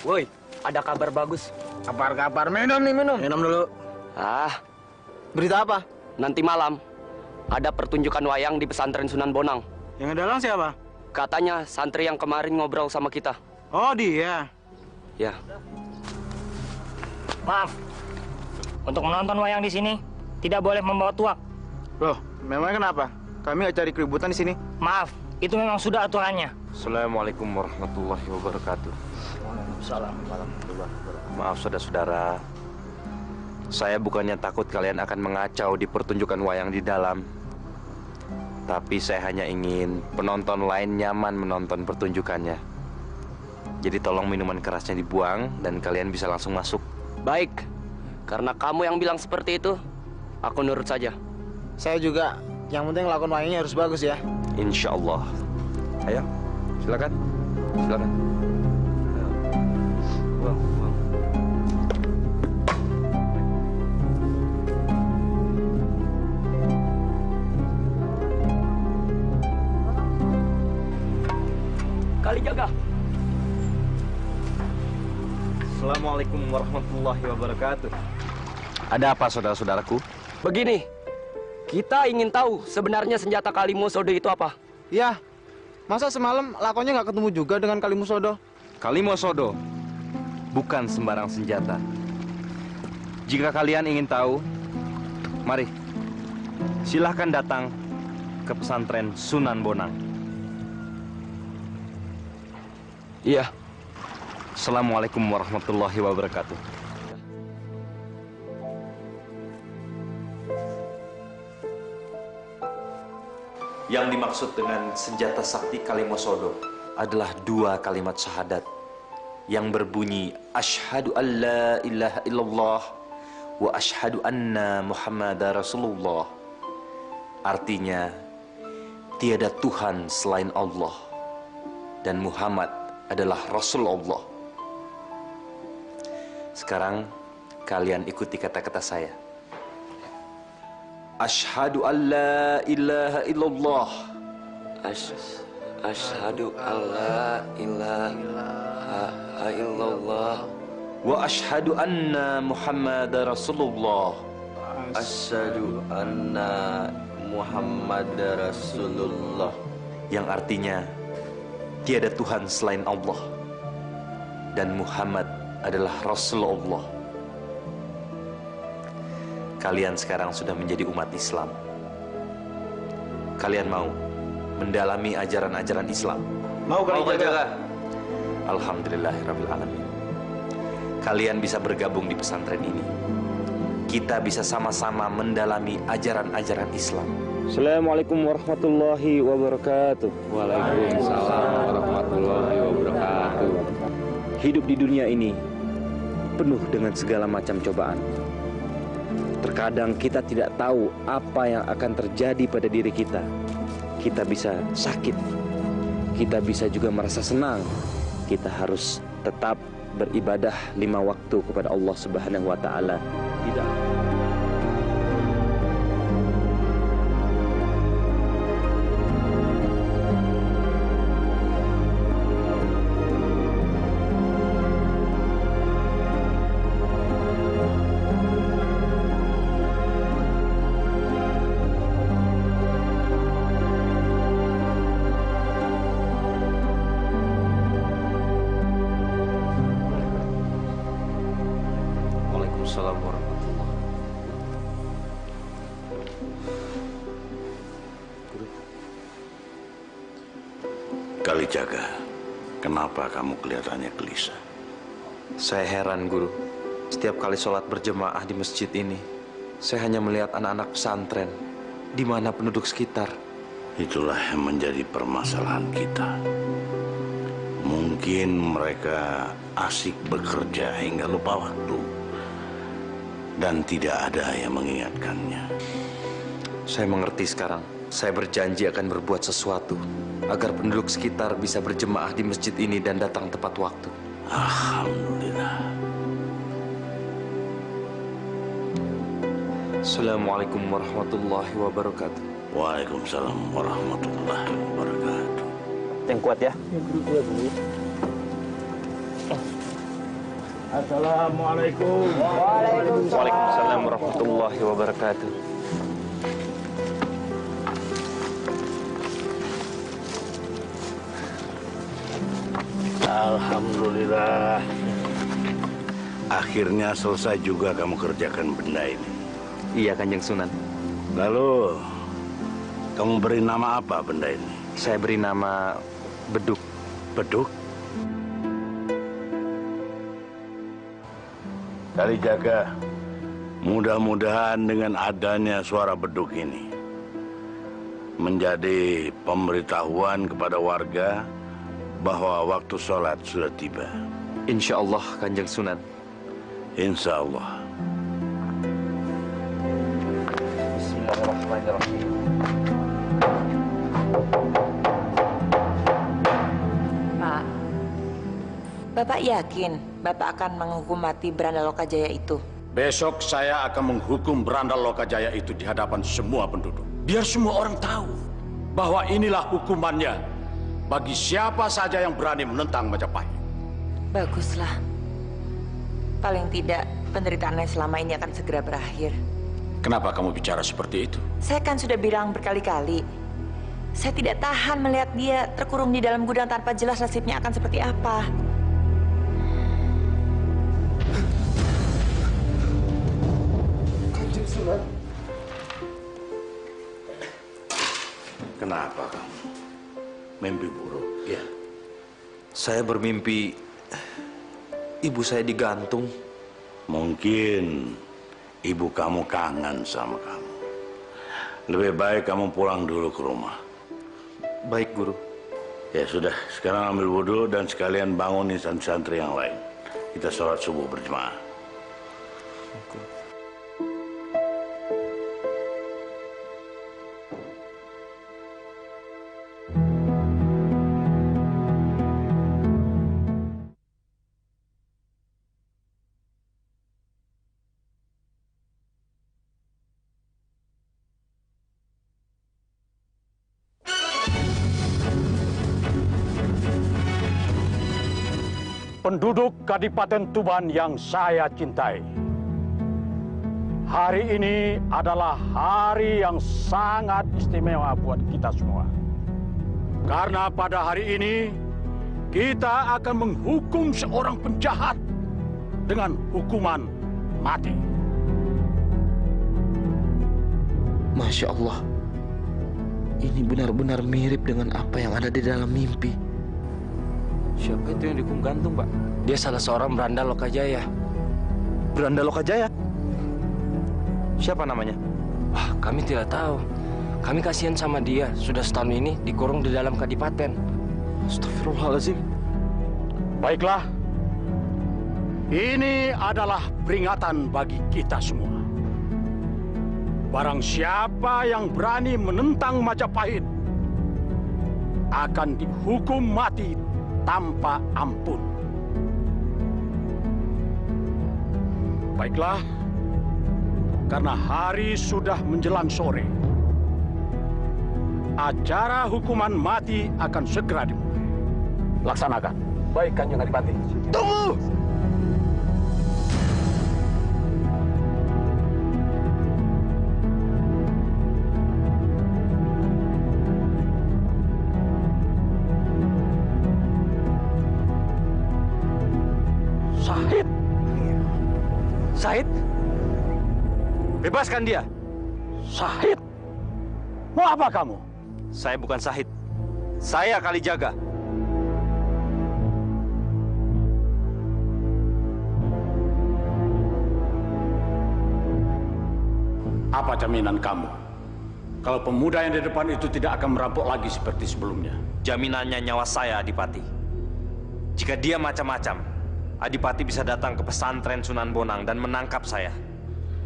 Woi, ada kabar bagus. Kabar-kabar, minum nih, minum. Minum dulu. Berita apa? Nanti malam ada pertunjukan wayang di pesantren Sunan Bonang. Yang dalang siapa? Katanya santri yang kemarin ngobrol sama kita. Oh, dia. Ya. Maaf, untuk menonton wayang di sini tidak boleh membawa tuak. Loh, memangnya kenapa? Kami nggak cari keributan di sini. Maaf, itu memang sudah aturannya. Assalamualaikum warahmatullahi wabarakatuh. Maaf saudara-saudara, saya bukannya takut kalian akan mengacau di pertunjukan wayang di dalam. Tapi saya hanya ingin penonton lain nyaman menonton pertunjukannya. Jadi tolong minuman kerasnya dibuang dan kalian bisa langsung masuk. Baik, karena kamu yang bilang seperti itu, aku nurut saja. Saya juga. Yang penting lakon wayangnya harus bagus ya. Insya Allah. Ayo, silakan. Silakan. Kalijaga. Assalamualaikum warahmatullahi wabarakatuh. Ada apa saudara-saudaraku? Begini, kita ingin tahu sebenarnya senjata Kalimusodo itu apa? Ya, masa semalam lakonnya nggak ketemu juga dengan Kalimusodo? Kalimusodo bukan sembarang senjata. Jika kalian ingin tahu, mari silahkan datang ke pesantren Sunan Bonang. Iya. Assalamualaikum warahmatullahi wabarakatuh. Yang dimaksud dengan senjata sakti Kalimusodo adalah 2 kalimat syahadat yang berbunyi asyhadu alla ilaha illallah wa asyhadu anna Muhammadar Rasulullah. Artinya, tiada Tuhan selain Allah dan Muhammad adalah Rasul Allah. Sekarang kalian ikuti kata-kata saya. Asyhadu alla ilaha illallah. Asyhadu alla ilaha illallah. Wa asyhadu anna Muhammadar Rasulullah. Asyhadu anna Muhammadar Rasulullah. Yang artinya, tiada Tuhan selain Allah dan Muhammad adalah Rasulullah. Kalian sekarang sudah menjadi umat Islam. Kalian mau mendalami ajaran-ajaran Islam? Mau Kalijaga. Alhamdulillahirabbil alamin. Kalian bisa bergabung di pesantren ini. Kita bisa sama-sama mendalami ajaran-ajaran Islam. Assalamualaikum warahmatullahi wabarakatuh. Waalaikumsalam warahmatullahi wabarakatuh. Hidup di dunia ini penuh dengan segala macam cobaan. Terkadang kita tidak tahu apa yang akan terjadi pada diri kita. Kita bisa sakit. Kita bisa juga merasa senang. Kita harus tetap beribadah 5 waktu kepada Allah Subhanahu wa taala. Tidak Waalaikumsalam warahmatullahi Kalijaga, kenapa kamu kelihatannya gelisah? Saya heran, Guru. Setiap kali sholat berjemaah di masjid ini, saya hanya melihat anak-anak pesantren. Di mana penduduk sekitar? Itulah yang menjadi permasalahan kita. Mungkin mereka asik bekerja hingga lupa waktu. Dan tidak ada yang mengingatkannya. Saya mengerti sekarang. Saya berjanji akan berbuat sesuatu agar penduduk sekitar bisa berjemaah di masjid ini dan datang tepat waktu. Alhamdulillah. Assalamualaikum warahmatullahi wabarakatuh. Waalaikumsalam warahmatullahi wabarakatuh. Yang kuat ya. Assalamualaikum. Waalaikumsalam warahmatullahi wabarakatuh. Alhamdulillah. Akhirnya selesai juga kamu kerjakan benda ini. Iya, Kanjeng Sunan. Lalu, kamu beri nama apa benda ini? Saya beri nama Beduk. Beduk? Kalijaga, mudah-mudahan dengan adanya suara beduk ini menjadi pemberitahuan kepada warga bahwa waktu sholat sudah tiba. Insya Allah, Kanjeng Sunan. Insya Allah. Bismillahirrahmanirrahim. Pak, Bapak yakin Bapak akan menghukum mati Branda Lokajaya itu? Besok saya akan menghukum Branda Lokajaya itu di hadapan semua penduduk. Biar semua orang tahu bahwa inilah hukumannya bagi siapa saja yang berani menentang Majapahit. Baguslah. Paling tidak penderitaannya selama ini akan segera berakhir. Kenapa kamu bicara seperti itu? Saya kan sudah bilang berkali-kali. Saya tidak tahan melihat dia terkurung di dalam gudang tanpa jelas nasibnya akan seperti apa. Kanjeng Sunan. Kenapa kamu? Mimpi buruk, ya? Saya bermimpi ibu saya digantung. Mungkin ibu kamu kangen sama kamu. Lebih baik kamu pulang dulu ke rumah. Baik, Guru. Ya sudah, sekarang ambil wudhu dan sekalian bangunin santri-santri yang lain. Kita sholat subuh berjemaah. Penduduk Kadipaten Tuban yang saya cintai. Hari ini adalah hari yang sangat istimewa buat kita semua. Karena pada hari ini, kita akan menghukum seorang penjahat dengan hukuman mati. Masya Allah. Ini benar-benar mirip dengan apa yang ada di dalam mimpi. Siapa itu yang dihukum gantung, Pak? Dia salah seorang Branda Lokajaya. Branda Lokajaya? Siapa namanya? Wah, kami tidak tahu. Kami kasihan sama dia. Sudah setahun ini dikurung di dalam kadipaten. Astagfirullahaladzim. Baiklah. Ini adalah peringatan bagi kita semua. Barang siapa yang berani menentang Majapahit akan dihukum mati tanpa ampun. Baiklah, karena hari sudah menjelang sore, acara hukuman mati akan segera dimulai. Laksanakan. Baik, Kanjeng Adipati. Tunggu! Syahid? Bebaskan dia. Syahid? Mau apa kamu? Saya bukan Syahid. Saya Kalijaga. Apa jaminan kamu kalau pemuda yang di depan itu tidak akan merampok lagi seperti sebelumnya? Jaminannya nyawa saya, Adipati. Jika dia macam-macam, Adipati bisa datang ke pesantren Sunan Bonang dan menangkap saya.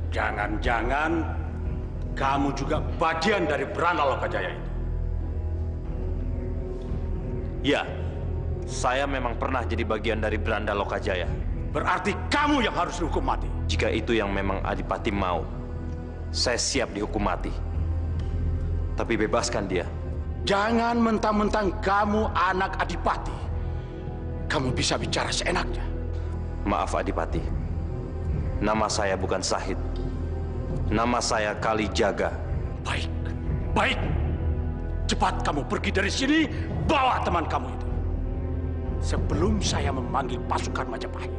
Jangan-jangan kamu juga bagian dari Beranda Lokajaya itu. Ya, saya memang pernah jadi bagian dari Beranda Lokajaya. Berarti kamu yang harus dihukum mati. Jika itu yang memang Adipati mau, saya siap dihukum mati. Tapi bebaskan dia. Jangan mentang-mentang kamu anak Adipati, kamu bisa bicara seenaknya. Maaf Adipati, nama saya bukan Sahid. Nama saya Kalijaga. Baik, baik. Cepat kamu pergi dari sini, bawa teman kamu itu. Sebelum saya memanggil pasukan Majapahit.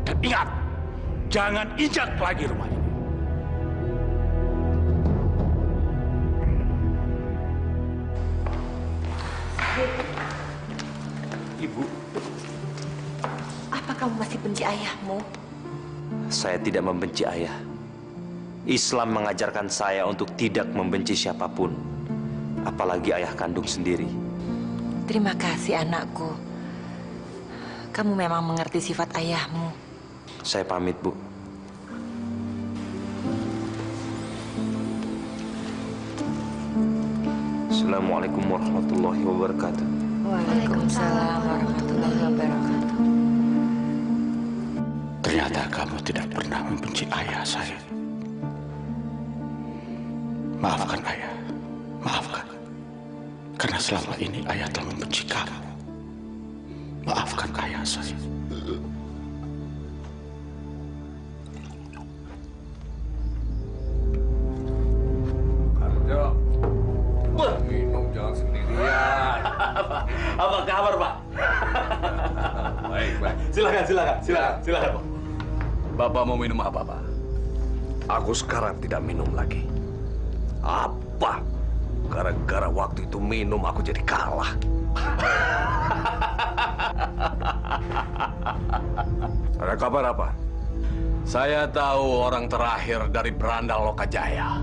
Dan ingat, jangan injak lagi rumah ini. Ibu, Apa kamu masih benci ayahmu? saya tidak membenci ayah. Islam mengajarkan saya untuk tidak membenci siapapun, apalagi ayah kandung sendiri. Terima kasih anakku. Kamu memang mengerti sifat ayahmu. Saya pamit, Bu. Assalamualaikum warahmatullahi wabarakatuh. Waalaikumsalam warahmatullahi wabarakatuh. Ternyata kamu tidak pernah membenci ayah saya. Maafkan ayah, maafkan. Karena selama ini ayah telah membenci kamu. Maafkan ayah saya. Arjo, minum jangan sendirian. Apa kabar, Pak? Baik, baik. Silakan, Pak. Bapak mau minum apa, Pak? Aku sekarang tidak minum lagi. Apa? Gara-gara waktu itu minum aku jadi kalah. Ada kabar apa? Saya tahu orang terakhir dari Beranda Lokajaya.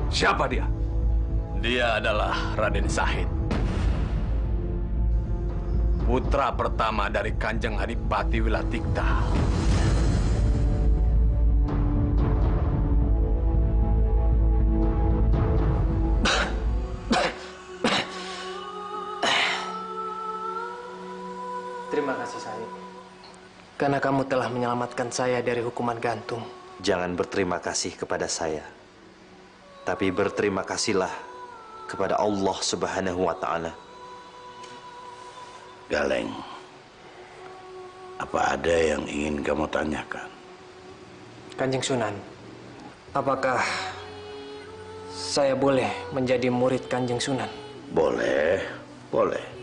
Siapa dia? Dia adalah Raden Sahid. Putra pertama dari Kanjeng Adipati Wilatikta. Terima kasih, Sahid. Karena kamu telah menyelamatkan saya dari hukuman gantung. Jangan berterima kasih kepada saya, tapi berterima kasihlah kepada Allah Subhanahu wa Ta'ala. Galeng, apa ada yang ingin kamu tanyakan? Kanjeng Sunan, apakah saya boleh menjadi murid Kanjeng Sunan? Boleh, boleh.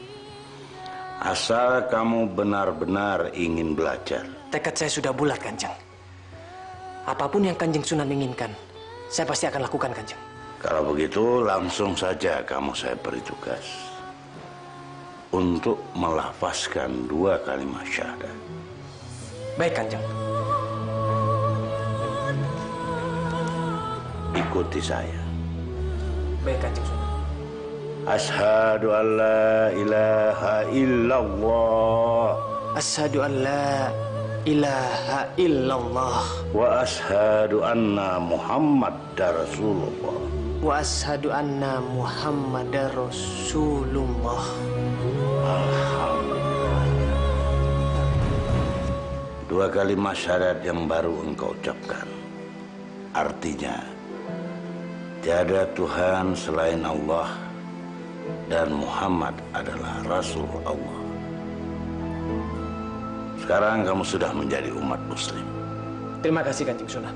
Asal kamu benar-benar ingin belajar. Tekad saya sudah bulat, Kanjeng. Apapun yang Kanjeng Sunan inginkan, saya pasti akan lakukan, Kanjeng. Kalau begitu, langsung saja kamu saya beri tugas untuk melafazkan 2 kalimat syahadat. Baik, Kanjeng. Ikuti saya. Baik, Kanjeng Sunan. Asyhadu an la ilaha illallah. Asyhadu an la ilaha illallah. Wa asyhadu anna Muhammadar Rasulullah. Wa asyhadu anna Muhammadar Rasulullah. Alhamdulillah. 2 kalimat syahadat yang baru engkau ucapkan. Artinya, tiada Tuhan selain Allah dan Muhammad adalah Rasul Allah. Sekarang kamu sudah menjadi umat Muslim. Terima kasih, Kanjeng Sunan.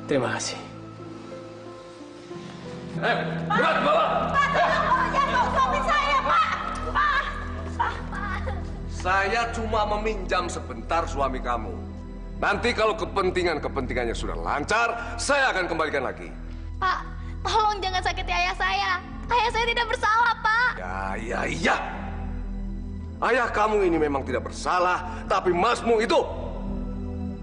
Terima kasih. Berat, bawa! Jangan suami saya, Pak! Pak! Saya cuma meminjam sebentar suami kamu. Nanti kalau kepentingannya sudah lancar, saya akan kembalikan lagi. Pak, tolong jangan sakiti ayah saya. Ayah saya tidak bersalah, Pak. Ya. Ayah kamu ini memang tidak bersalah, tapi masmu itu,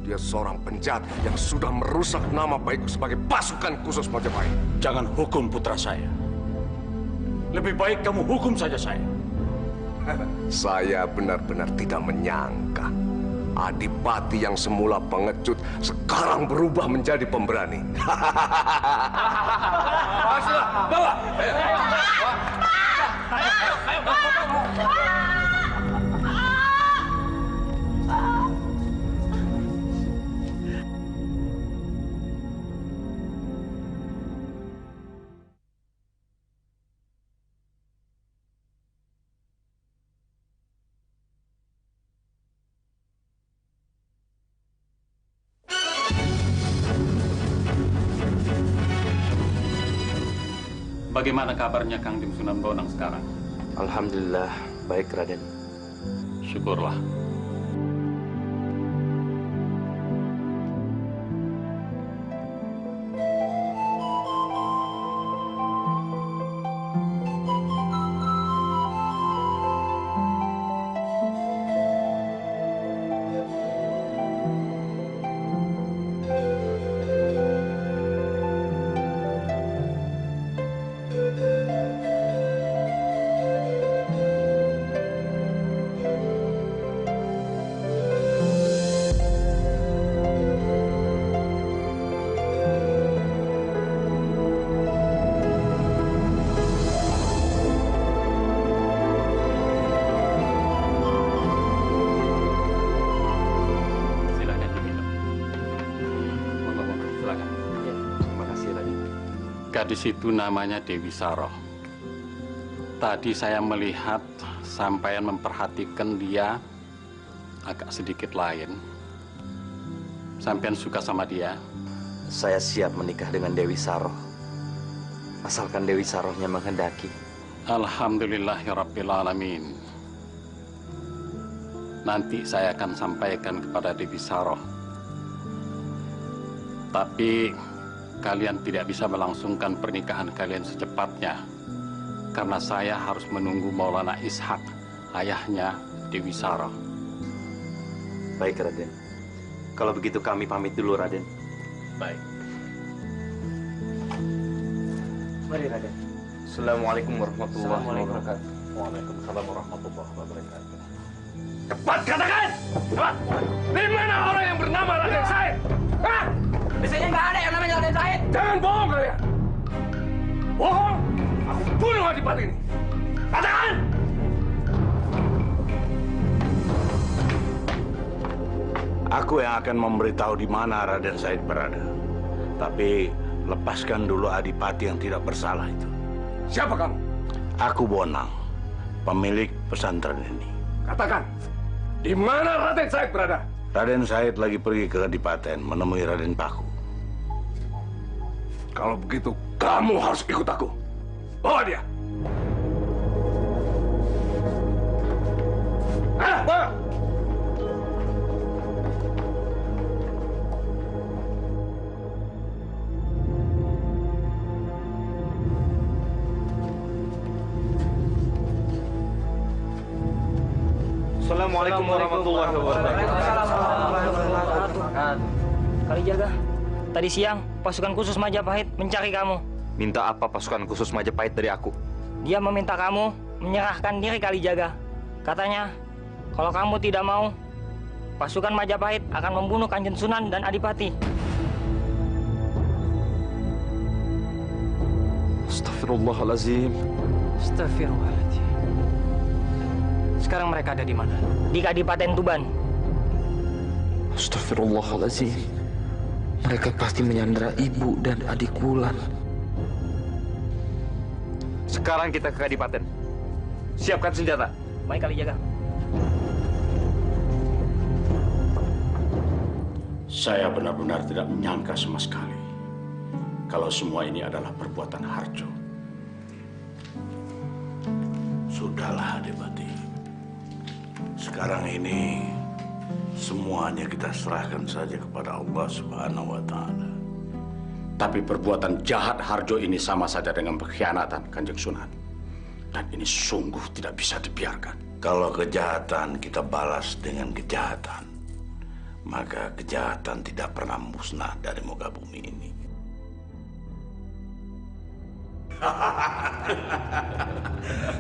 dia seorang penjahat yang sudah merusak nama baikku sebagai pasukan khusus Majapahit. Jangan hukum putra saya. Lebih baik kamu hukum saja saya. Saya benar-benar tidak menyangka Adipati yang semula pengecut sekarang berubah menjadi pemberani. Bawa! Bagaimana kabarnya Kangjeng Sunan Bonang sekarang? Alhamdulillah, baik Raden. Syukurlah. Gadis itu namanya Dewi Saroh. Tadi saya melihat sampean memperhatikan dia agak sedikit lain. Sampean suka sama dia? Saya siap menikah dengan Dewi Saroh. Asalkan Dewi Sarohnya menghendaki. Alhamdulillahirrabbilalamin. Nanti saya akan sampaikan kepada Dewi Saroh. Tapi kalian tidak bisa melangsungkan pernikahan kalian secepatnya. Karena saya harus menunggu Maulana Ishak, ayahnya Dewi Saroh. Baik, Raden. Kalau begitu kami pamit dulu, Raden. Baik. Mari, Raden. Assalamualaikum warahmatullahi wabarakatuh. Waalaikumsalam warahmatullahi wabarakatuh. Cepat katakan! Cepat! Di mana orang yang bernama Raden Said? Hah? Di sini nggak ada yang namanya Raden Said. Jangan bohong kalian! Bohong! Aku bunuh Adipati ini! Katakan! Aku yang akan memberitahu di mana Raden Said berada. Tapi lepaskan dulu Adipati yang tidak bersalah itu. Siapa kamu? Aku Bonang, pemilik pesantren ini. Katakan, di mana Raden Said berada? Raden Said lagi pergi ke Kadipaten menemui Raden Paku. Kalau begitu, kamu harus ikut aku. Bawa dia. Bawa! Assalamualaikum warahmatullahi wabarakatuh. Kalijaga, tadi siang pasukan khusus Majapahit mencari kamu. Minta apa pasukan khusus Majapahit dari aku? Dia meminta kamu menyerahkan diri Kalijaga. Katanya, kalau kamu tidak mau, pasukan Majapahit akan membunuh Kanjeng Sunan dan Adipati. Astagfirullahalazim. Astagfirullahaladzim. Sekarang mereka ada di mana? Di Kadipaten Tuban. Astagfirullahalazim. Mereka pasti menyandera ibu dan adik Wulan. Sekarang kita ke Kadipaten. Siapkan senjata. Baik, Kalijaga. Saya benar-benar tidak menyangka sama sekali kalau semua ini adalah perbuatan Harjo. Sudahlah, Adipati. Sekarang ini semuanya kita serahkan saja kepada Allah Subhanahu wa Ta'ala. Tapi perbuatan jahat Harjo ini sama saja dengan pengkhianatan Kanjeng Sunan. Dan ini sungguh tidak bisa dibiarkan. Kalau kejahatan kita balas dengan kejahatan, maka kejahatan tidak pernah musnah dari muka bumi ini.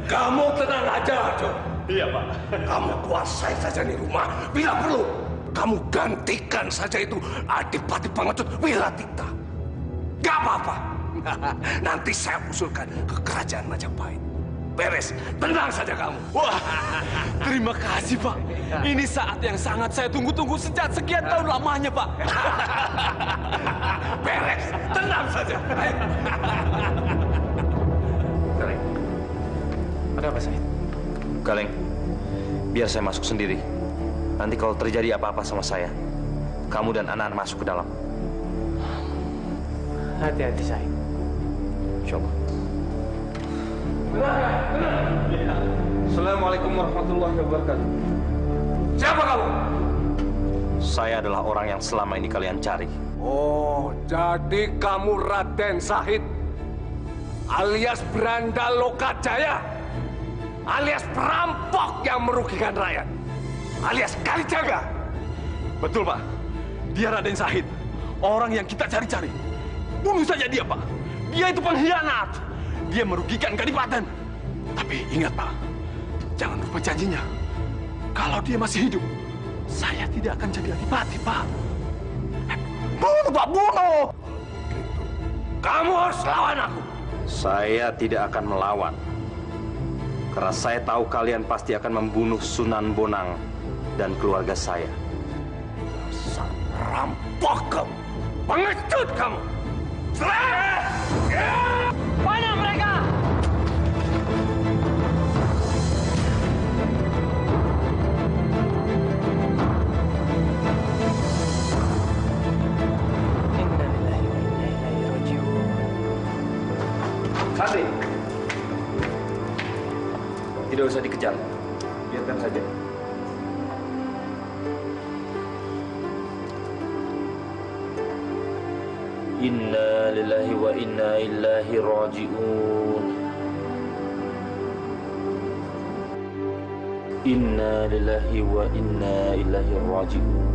Kamu tenang aja, Harjo. Iya, Pak. Kamu kuasai saja nih rumah. Bila perlu, kamu gantikan saja itu Adipati Pangecut Wilatikta. Gak apa-apa. Nanti saya usulkan ke kerajaan Majapahit. Beres, tenang saja kamu. Wah, terima kasih, Pak. Ini saat yang sangat saya tunggu-tunggu sejak sekian tahun lamanya, Pak. Beres, tenang saja. Galeng. Ada apa, Said? Galeng, biar saya masuk sendiri. Nanti kalau terjadi apa-apa sama saya, kamu dan anak-anak masuk ke dalam. Hati-hati, Said. Coba. Assalamualaikum warahmatullahi wabarakatuh. Siapa kamu? Saya adalah orang yang selama ini kalian cari. Oh, jadi kamu Raden Sahid, alias Branda Lokajaya, alias perampok yang merugikan rakyat, alias Kalijaga. Betul, Pak. Dia Raden Sahid, orang yang kita cari-cari. Bunuh saja dia, Pak. Dia itu pengkhianat. Dia merugikan Kadipaten. Tapi ingat, Pak, jangan lupa janjinya. Kalau dia masih hidup, saya tidak akan jadi adipati, Pak. Bunuh, Pak, bunuh! Kamu harus lawan aku. Saya tidak akan melawan. Karena saya tahu kalian pasti akan membunuh Sunan Bonang dan keluarga saya. Dasar perampok kamu. Pengecut kamu. Mana mereka? Sandi, tidak usah dikejar. Biarkan saja. Inna lillahi wa inna ilaihi raji'un. Inna lillahi wa inna ilaihi raji'un.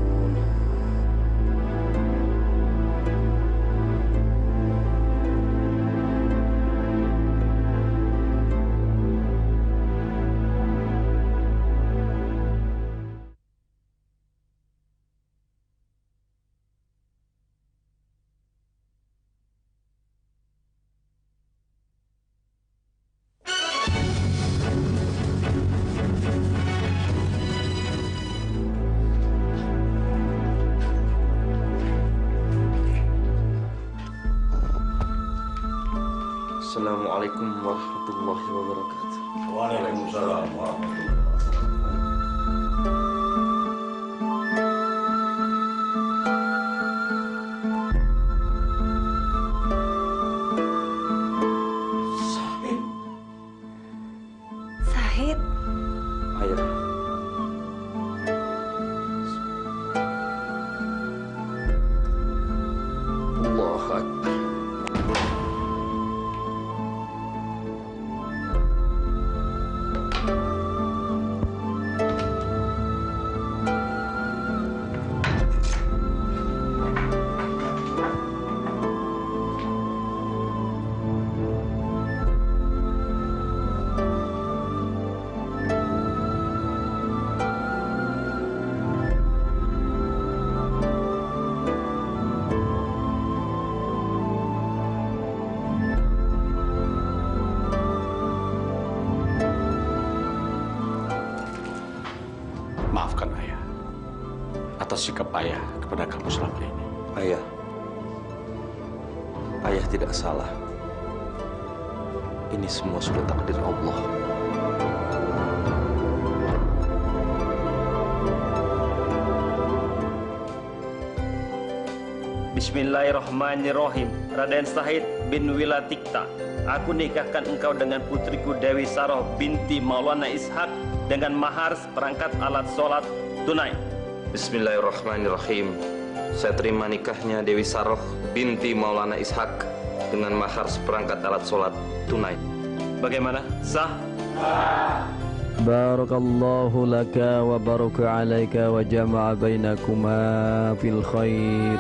Assalamualaikum warahmatullahi wabarakatuh. Waalaikumsalam warahmatullahi Sahid. Ayah. Allahu Akbar. Maafkan ayah atas sikap ayah kepada kamu selama ini. Ayah. Ayah tidak salah. Ini semua sudah takdir Allah. Bismillahirrahmanirrahim. Raden Sahid bin Wilatikta, aku nikahkan engkau dengan putriku Dewi Saroh binti Maulana Ishak dengan mahar seperangkat alat sholat tunai. Bismillahirrahmanirrahim. Saya terima nikahnya Dewi Saroh binti Maulana Ishak dengan mahar seperangkat alat sholat tunai. Bagaimana? Sah? Barakallahu laka wa baraka alaika wa jama'a bainakuma fil khair.